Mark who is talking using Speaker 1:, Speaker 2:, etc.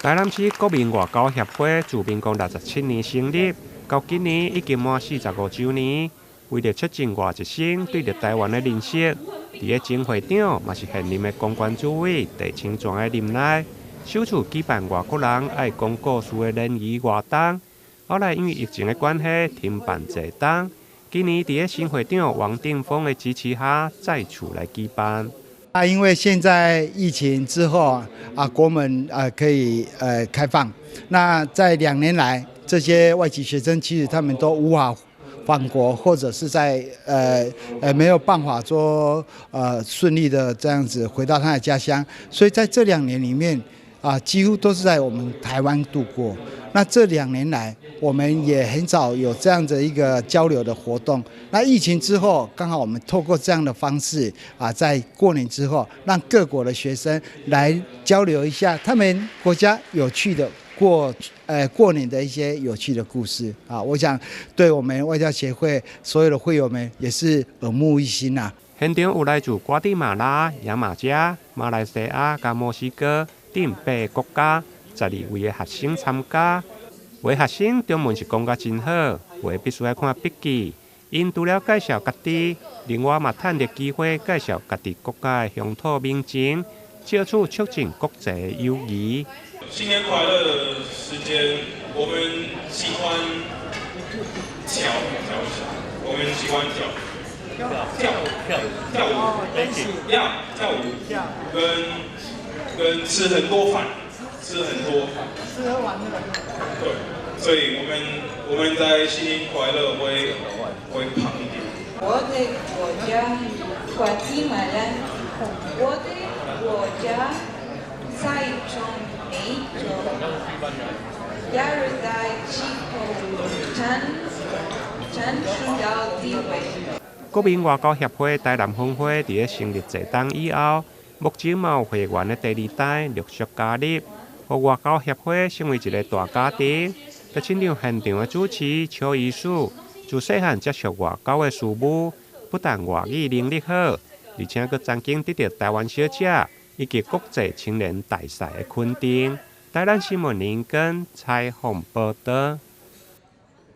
Speaker 1: 台南市国民外交协会自民国67年成立，到今年已经满45周年。为了促进外籍生对着台湾的认识，伫个前会长嘛是现任的公关主委陈清泉的任内，首次举办外国人爱讲故事的联谊活动。后来因为疫情的关系，停办一档。今年伫个新会长王定峰的支持下，再次来举办。
Speaker 2: 因为现在疫情之后国门可以开放，那在2年来，这些外籍学生其实他们都无法返国，或者是在没有办法说顺利的这样子回到他的家乡，所以在这2年里面几乎都是在我们台湾度过。那这2年来，我们也很少有这样的一个交流的活动。那疫情之后，刚好我们透过这样的方式在过年之后，让各国的学生来交流一下他们国家有趣的过年的一些有趣的故事我想对我们外交协会所有的会友们也是耳目一新
Speaker 1: 现场有来自瓜地马拉、亚马加、马来西亚加墨西哥等8个国家12位的学生参加。有的学生中文是讲得真好，有的必须要看笔记。因除了介绍家己，另外嘛趁着机会介绍家己国家的乡土民情，借此促进国际友谊。
Speaker 3: 新年快乐的时间，我们喜欢我们喜欢跳舞，跟吃很多饭，吃喝玩乐。对，所以我们在新年快乐会胖一点。
Speaker 4: 我的国家瓜地马拉，我的国家在中美洲，加入在气候占主要地位。
Speaker 1: 国民外交协会台南分会伫个成立1档以后，目前嘛有会员的第2代陆续加入，互外交协会成为一个大家庭。就亲像现场的主持邱医师，自细汉接触外交的事务，不但外语能力好，而且佫曾经得到台湾小姐以及国际青年大赛的肯定。台南新闻林根采访报道。